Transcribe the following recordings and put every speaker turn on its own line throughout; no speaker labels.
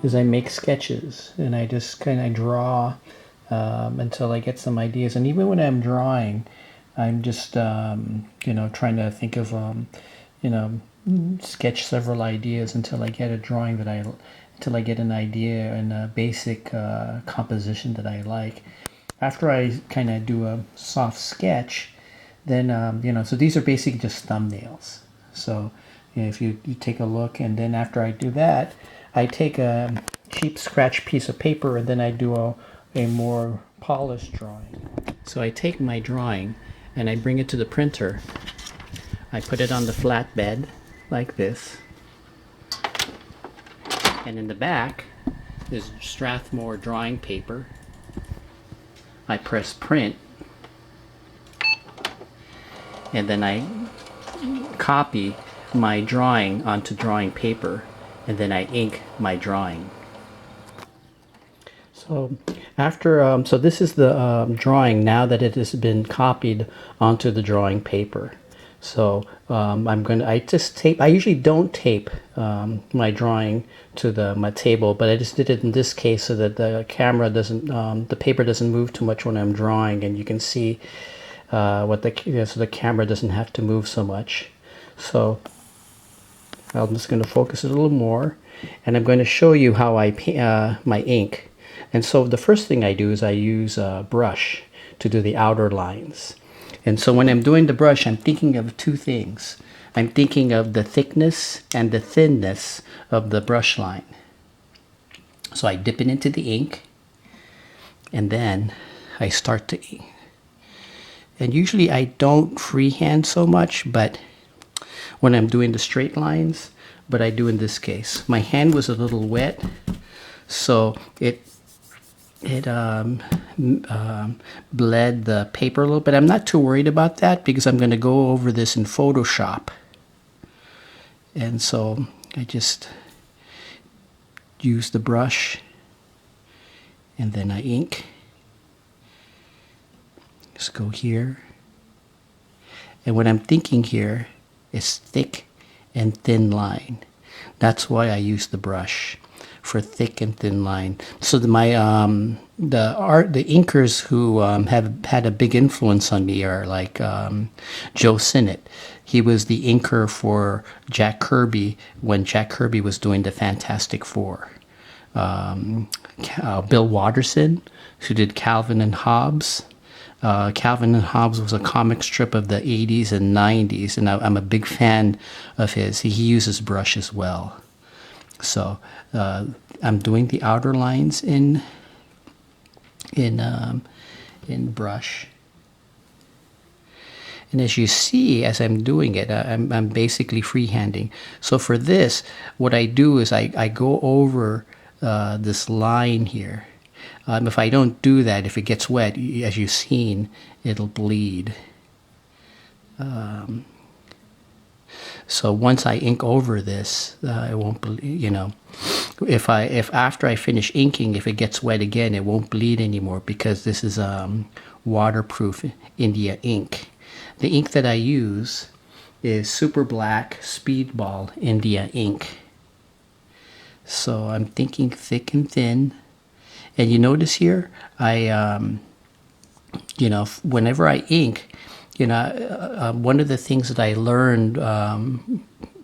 is I make sketches and I just kind of draw until I get some ideas. And even when I'm drawing, I'm just trying to think of you know sketch several ideas until I get a drawing until I get an idea and a basic composition that I like. After I kind of do a soft sketch, then so these are basically just thumbnails. So if you take a look, and then after I do that, I take a cheap scratch piece of paper and then I do a more polished drawing. So I take my drawing and I bring it to the printer. I put it on the flatbed like this, and in the back is Strathmore drawing paper. I press print, and then I copy my drawing onto drawing paper, and then I ink my drawing. So after so this is the drawing now that it has been copied onto the drawing paper. So I usually don't tape my drawing to my table, but I just did it in this case so that the camera doesn't, the paper doesn't move too much when I'm drawing, and you can see so the camera doesn't have to move so much. So I'm just going to focus it a little more, and I'm going to show you how I my ink. And so the first thing I do is I use a brush to do the outer lines. And so when I'm doing the brush, I'm thinking of two things. I'm thinking of the thickness and the thinness of the brush line. So I dip it into the ink, and then I start to ink. And usually I don't freehand so much, but when I'm doing the straight lines, but I do in this case. My hand was a little wet, so it bled the paper a little bit. I'm not too worried about that because I'm going to go over this in Photoshop. And so I just use the brush and then I ink. Just go here. And what I'm thinking here is thick and thin line. That's why I use the brush, for thick and thin line. So the inkers who have had a big influence on me are like Joe Sinnott. He was the inker for Jack Kirby when Jack Kirby was doing the Fantastic Four. Bill Watterson, who did Calvin and Hobbes. Calvin and Hobbes was a comic strip of the 80s and 90s, and I'm a big fan of his. He uses brush as well. So I'm doing the outer lines in brush, and as you see, as I'm doing it, I'm basically freehanding. So for this, what I do is I go over this line here. If I don't do that, if it gets wet, as you've seen, it'll bleed. So once I ink over this, it won't bleed, If after I finish inking, if it gets wet again, it won't bleed anymore because this is waterproof India ink. The ink that I use is Super Black Speedball India ink. So I'm thinking thick and thin. And you notice here, whenever I ink, one of the things that I learned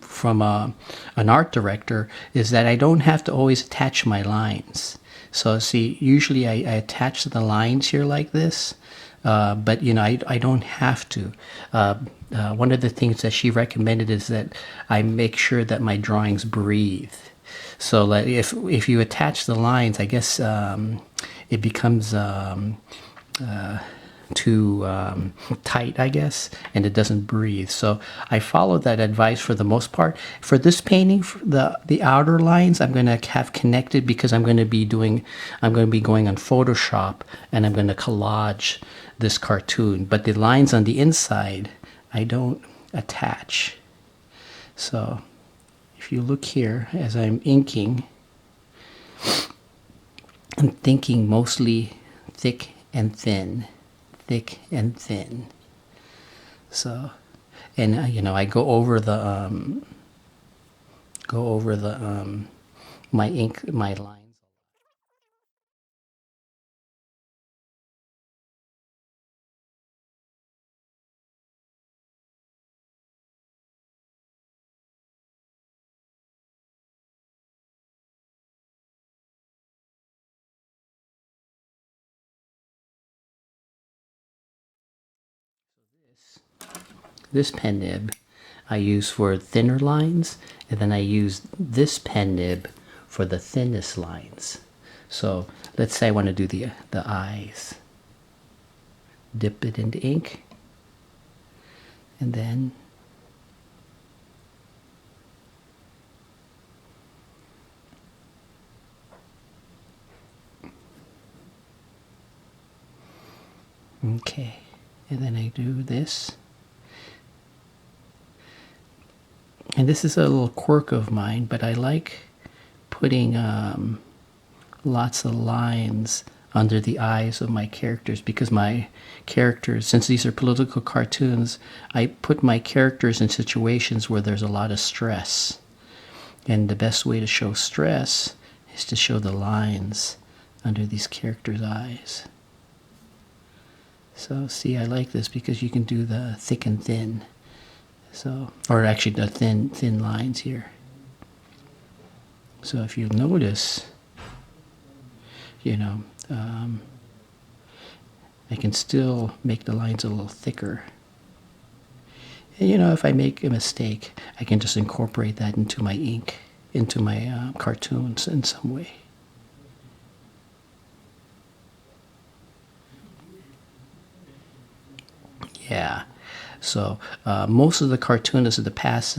from an art director is that I don't have to always attach my lines. So see, usually I attach the lines here like this, but I don't have to. One of the things that she recommended is that I make sure that my drawings breathe. So like if you attach the lines, I guess it becomes too tight, I guess, and it doesn't breathe. So I followed that advice for the most part. For this painting, the outer lines I'm going to have connected because I'm going to be going on Photoshop and I'm going to collage this cartoon. But the lines on the inside, I don't attach. So if you look here, as I'm inking, I'm thinking mostly thick and thin. Thick and thin. So, and I go over the my ink, my lines. This pen nib I use for thinner lines, and then I use this pen nib for the thinnest lines. So let's say I want to do the eyes. Dip it into ink, and then okay, and then I do this. And this is a little quirk of mine, but I like putting lots of lines under the eyes of my characters, because my characters, since these are political cartoons, I put my characters in situations where there's a lot of stress. And the best way to show stress is to show the lines under these characters' eyes. So see, I like this because you can do the thick and thin. So, or actually the thin lines here. So if you notice, you know, I can still make the lines a little thicker. And you know, if I make a mistake, I can just incorporate that into my ink, into my cartoons in some way. Yeah. So most of the cartoonists of the past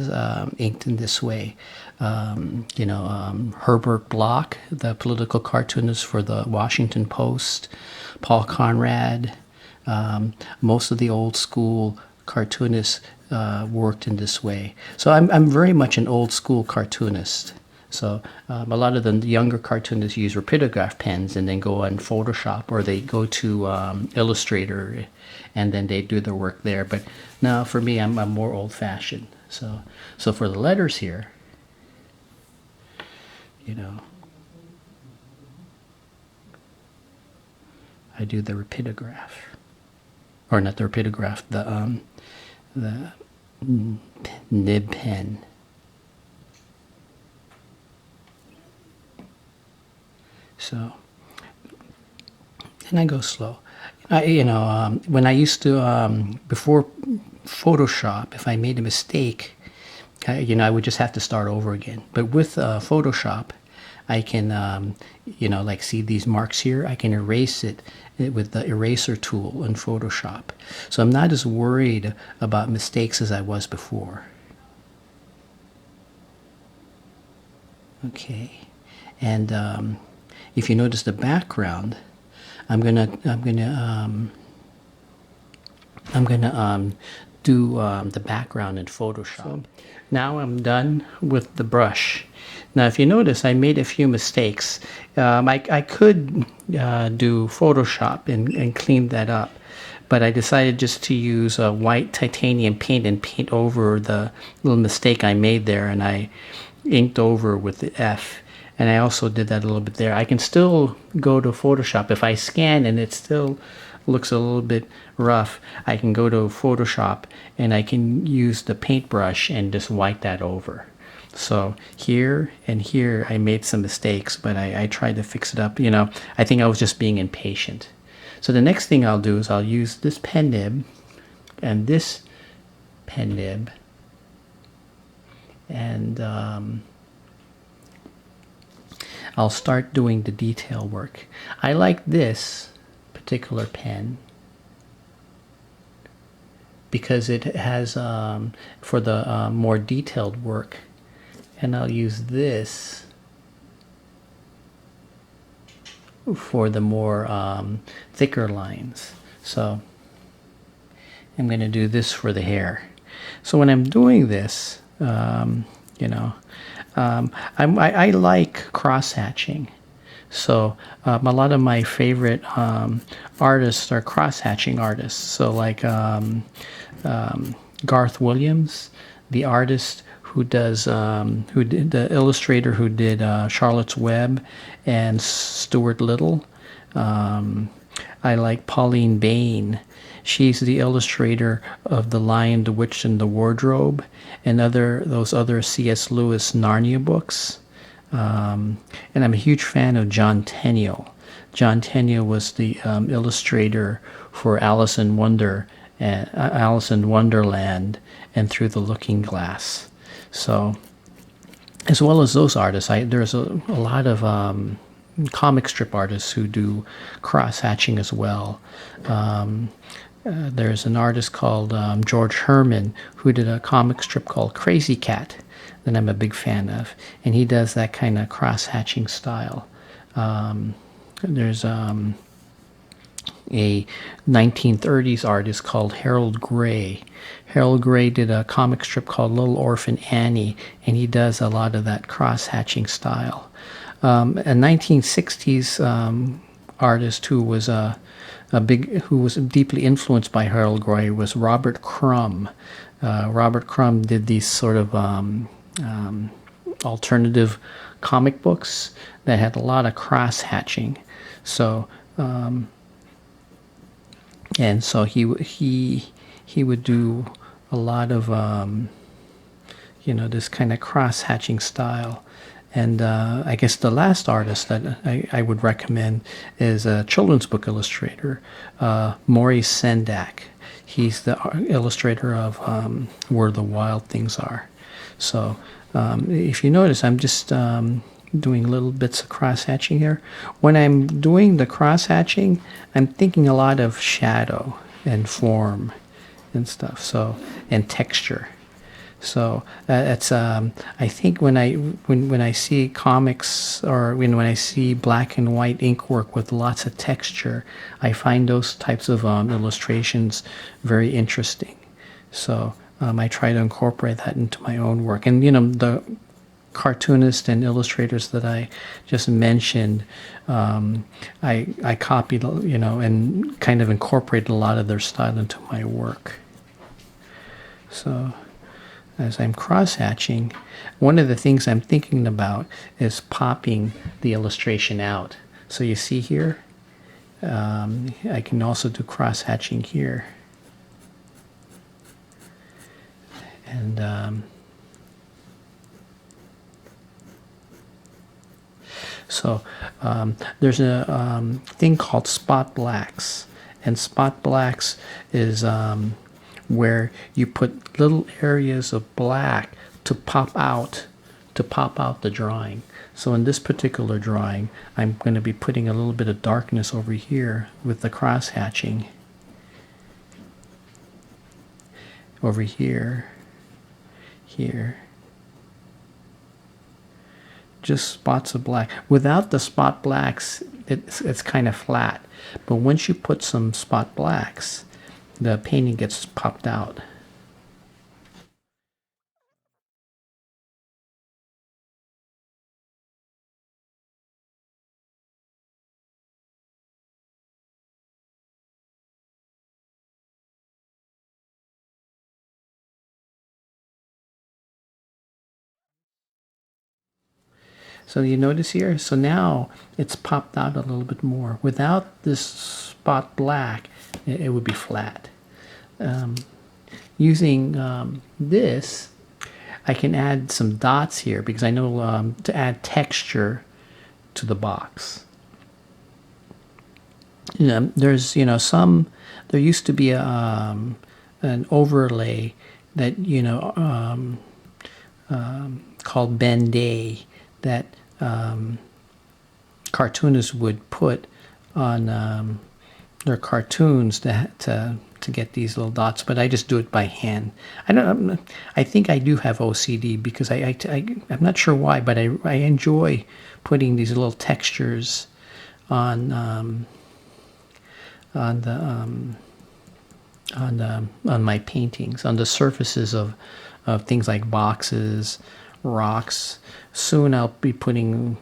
inked in this way. Herbert Bloch, the political cartoonist for the Washington Post, Paul Conrad, most of the old school cartoonists worked in this way. So I'm very much an old school cartoonist. So a lot of the younger cartoonists use rapidograph pens and then go on Photoshop, or they go to Illustrator and then they do their work there. But now for me, I'm more old-fashioned. So for the letters here, you know, I do the rapidograph, or not the rapidograph, the nib pen. So, and I go slow. When I used to, before Photoshop, if I made a mistake, I would just have to start over again. But with Photoshop, I can, like see these marks here, I can erase it with the eraser tool in Photoshop. So I'm not as worried about mistakes as I was before. Okay, and if you notice the background, I'm gonna do the background in Photoshop. So now I'm done with the brush. Now, if you notice, I made a few mistakes. I could do Photoshop and clean that up, but I decided just to use a white titanium paint and paint over the little mistake I made there, and I inked over with the F. And I also did that a little bit there. I can still go to Photoshop. If I scan and it still looks a little bit rough, I can go to Photoshop and I can use the paintbrush and just wipe that over. So here and here I made some mistakes, but I tried to fix it up. I think I was just being impatient. So the next thing I'll do is I'll use this pen nib and this pen nib, and I'll start doing the detail work. I like this particular pen because it has for the more detailed work, and I'll use this for the more thicker lines. So I'm going to do this for the hair. So when I'm doing this, I like cross-hatching. So a lot of my favorite artists are cross-hatching artists. So like Garth Williams, the artist who does who did the illustrator who did Charlotte's Web and Stuart Little. I like Pauline Bain. She's the illustrator of The Lion, the Witch, and the Wardrobe, and those other C.S. Lewis Narnia books. And I'm a huge fan of John Tenniel. John Tenniel was the illustrator for Alice in Wonderland and Through the Looking Glass. So, as well as those artists, there's a lot of comic strip artists who do cross hatching as well. There's an artist called George Herman who did a comic strip called Crazy Cat that I'm a big fan of, and he does that kind of cross hatching style. There's a 1930s artist called Harold Gray. Harold Gray did a comic strip called Little Orphan Annie, and he does a lot of that cross hatching style. A 1960s artist who was who was deeply influenced by Harold Gray was Robert Crumb. Robert Crumb did these sort of alternative comic books that had a lot of cross hatching. So and so he would do a lot of this kind of cross hatching style. And I guess the last artist that I would recommend is a children's book illustrator, Maurice Sendak. He's the illustrator of Where the Wild Things Are. So if you notice, I'm just doing little bits of cross-hatching here. When I'm doing the cross-hatching, I'm thinking a lot of shadow and form and stuff, so, and texture. So it's I think when I see comics, or when I see black and white ink work with lots of texture, I find those types of illustrations very interesting. So I try to incorporate that into my own work. And the cartoonists and illustrators that I just mentioned, I copied, and kind of incorporated a lot of their style into my work. So as I'm cross-hatching, one of the things I'm thinking about is popping the illustration out. So you see here, I can also do cross-hatching here. And so there's a thing called spot blacks, and spot blacks is where you put little areas of black to pop out the drawing. So in this particular drawing, I'm going to be putting a little bit of darkness over here with the cross hatching. Over here, here. Just spots of black. Without the spot blacks, it's kind of flat. But once you put some spot blacks, the painting gets popped out. So you notice here, so now it's popped out a little bit more. Without this spot black, it would be flat. Using this, I can add some dots here because I know to add texture to the box. There's there used to be an overlay that called Ben-Day that cartoonists would put on their cartoons to get these little dots, but I just do it by hand. I think I do have OCD because I'm not sure why, but I enjoy putting these little textures on my paintings, on the surfaces of things like boxes, rocks. Soon I'll be putting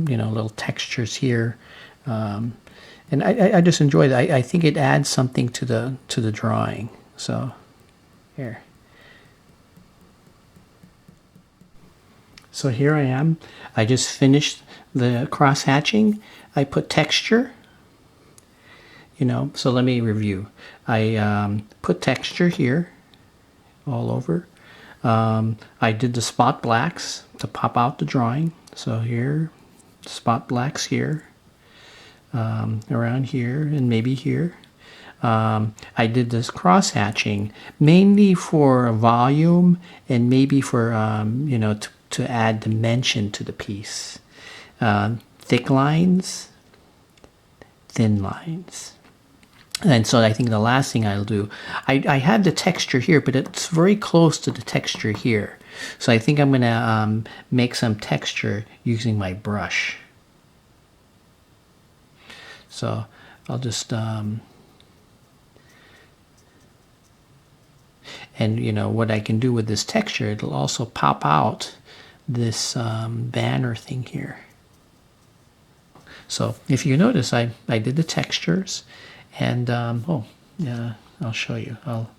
little textures here, and I just enjoy that. I think it adds something to the drawing. So here. So here I am. I just finished the cross hatching. I put texture, so let me review. I put texture here all over. I did the spot blacks to pop out the drawing. So here, spot blacks here, around here, and maybe here. I did this cross hatching mainly for volume and maybe for to add dimension to the piece. Thick lines, thin lines. And so I think the last thing I'll do, I have the texture here, but it's very close to the texture here. So I think I'm going to make some texture using my brush. So I'll just, and what I can do with this texture, it'll also pop out this banner thing here. So if you notice, I did the textures. And I'll show you. I'll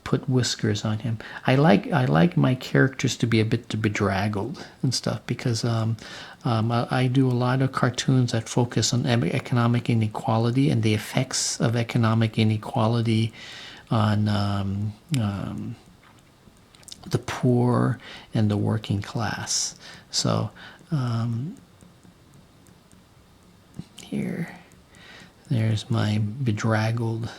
put whiskers on him. I like my characters to be a bit bedraggled and stuff because I do a lot of cartoons that focus on economic inequality and the effects of economic inequality on the poor and the working class. So here. There's my bedraggled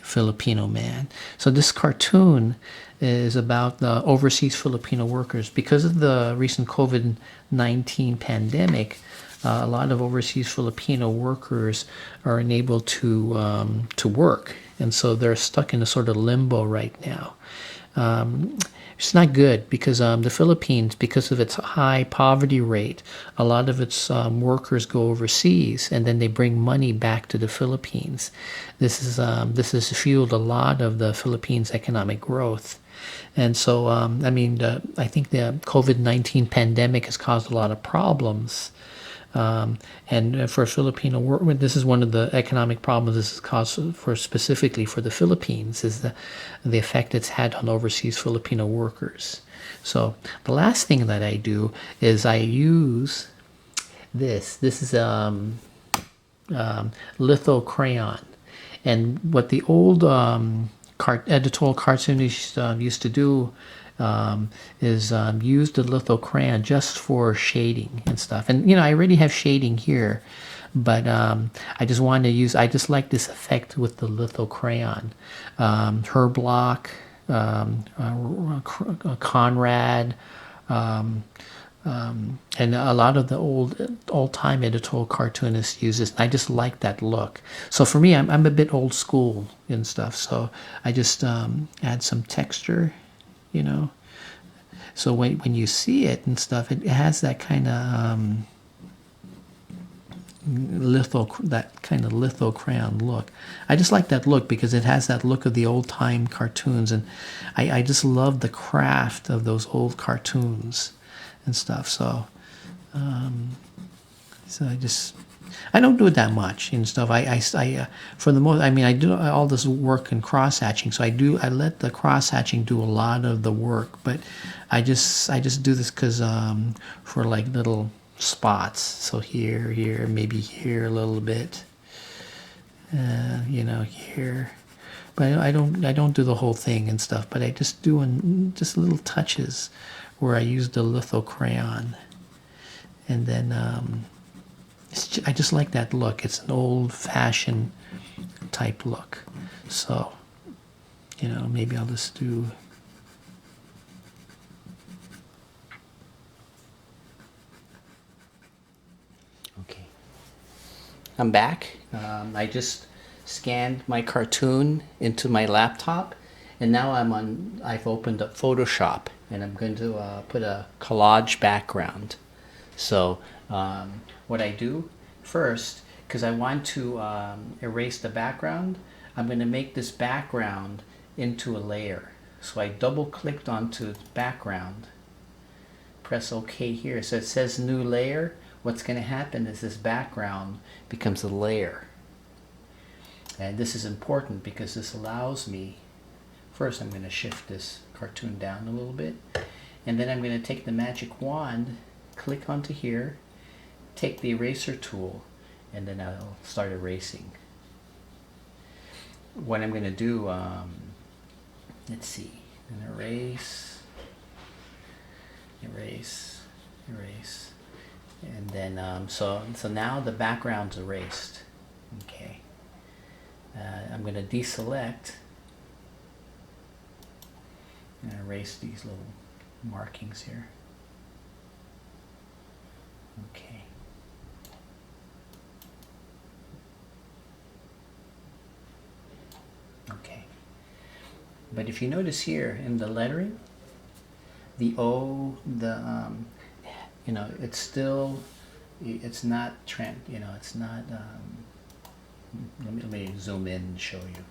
Filipino man. So this cartoon is about the overseas Filipino workers. Because of the recent COVID-19 pandemic, a lot of overseas Filipino workers are unable to work. And so they're stuck in a sort of limbo right now. It's not good because the Philippines, because of its high poverty rate, a lot of its workers go overseas and then they bring money back to the Philippines. This has fueled a lot of the Philippines' economic growth. And so, I think the COVID-19 pandemic has caused a lot of problems. And for Filipino work, this is one of the economic problems this has caused specifically for the Philippines, is the effect it's had on overseas Filipino workers. So the last thing that I do is I use this. This is litho crayon, and what the old editorial cartoonists used to do is use the litho crayon just for shading and stuff. And I already have shading here, but I just like this effect with the litho crayon. Herblock, Conrad, and a lot of the old-time editorial cartoonists use this. I just like that look. So for me, I'm a bit old school and stuff. So I just add some texture. So when you see it and stuff, it has that kind of litho crayon look. I just like that look because it has that look of the old time cartoons, and I just love the craft of those old cartoons and stuff. So I don't do it that much and stuff. For the most, I do all this work in cross hatching, so I let the cross hatching do a lot of the work, but I just do this because for like little spots. So here, maybe here a little bit, here. But I don't do the whole thing and stuff. But I just do just little touches where I use the litho crayon, and then I just like that look. It's an old-fashioned type look. So, maybe I'll just do. Okay. I'm back. I just scanned my cartoon into my laptop, and now I've opened up Photoshop, and I'm going to put a collage background. So what I do first, because I want to erase the background, I'm going to make this background into a layer. So I double clicked onto background, press OK here. So it says new layer. What's going to happen is this background becomes a layer. And this is important because this allows me, first I'm going to shift this cartoon down a little bit, And then I'm going to take the magic wand, click onto here, take the eraser tool, and then I'll start erasing. What I'm going to do, let's see, and erase, erase, erase, and then so now the background's erased. Okay, I'm going to deselect and erase these little markings here. Okay. Okay. But if you notice here in the lettering, the O, the you know, it's still, it's not you know, it's not. Let me zoom in and show you.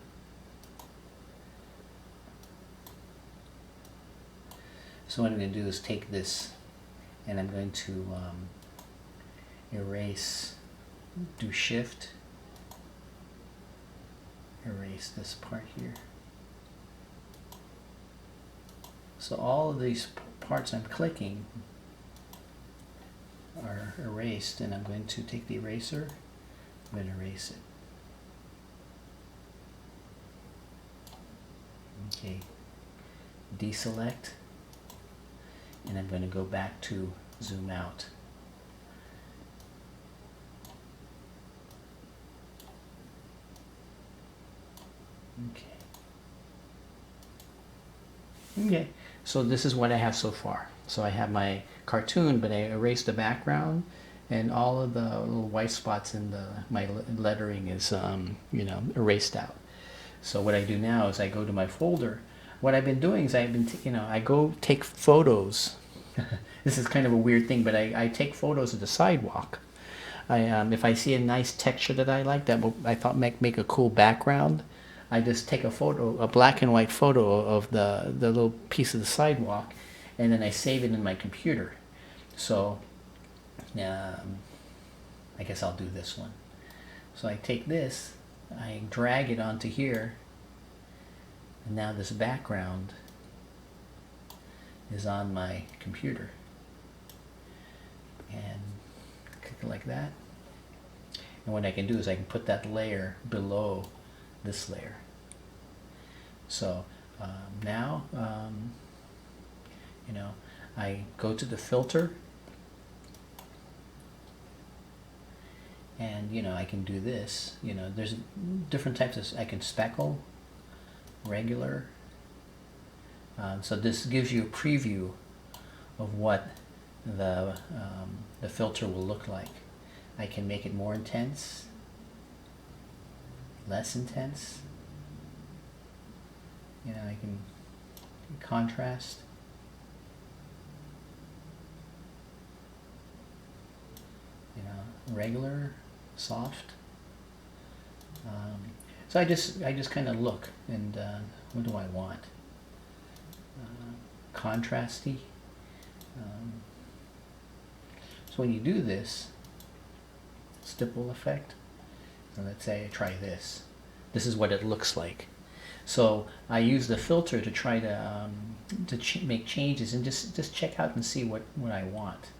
So what I'm going to do is take this and I'm going to erase, do shift, erase this part here. So all of these parts I'm clicking are erased, and I'm going to take the eraser, I'm going to erase it. Okay, deselect, and I'm going to go back to zoom out. Okay, so this is what I have so far. So I have my cartoon, but I erased the background, and all of the little white spots in my lettering is you know, erased out. So what I do now is I go to my folder. What I've been doing is you know, I go take photos. This is kind of a weird thing, but I take photos of the sidewalk. If I see a nice texture that I like, that I thought make a cool background, I just take a photo, a black and white photo of the little piece of the sidewalk, and then I save it in my computer. So I guess I'll do this one. So I take this, I drag it onto here, and now this background is on my computer. And click it like that. And what I can do is I can put that layer below this layer. So now, you know, I go to the filter, and you know, I can do this. You know, there's different types of, I can speckle, regular. So this gives you a preview of what the filter will look like. I can make it more intense, less intense. You know, I can contrast. You know, regular, soft. So I just kind of look, and what do I want? Contrasty. So when you do this stipple effect, and let's say I try this, this is what it looks like. So I use the filter to try to make changes and just check out and see what I want.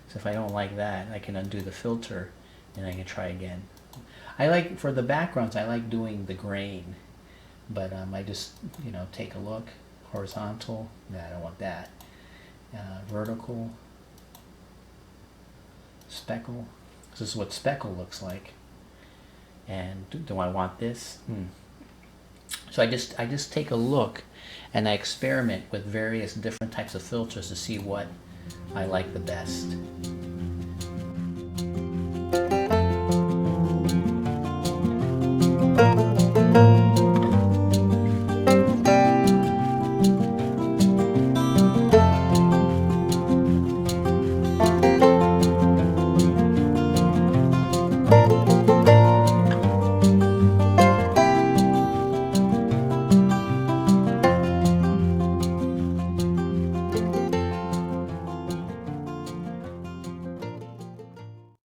So if I don't like that, I can undo the filter and I can try again. I like, for the backgrounds, I like doing the grain, but I just, you know, take a look. Horizontal, no, I don't want that. Vertical, speckle. This is what speckle looks like. And do I want this? So I just take a look, and I experiment with various different types of filters to see what I like the best.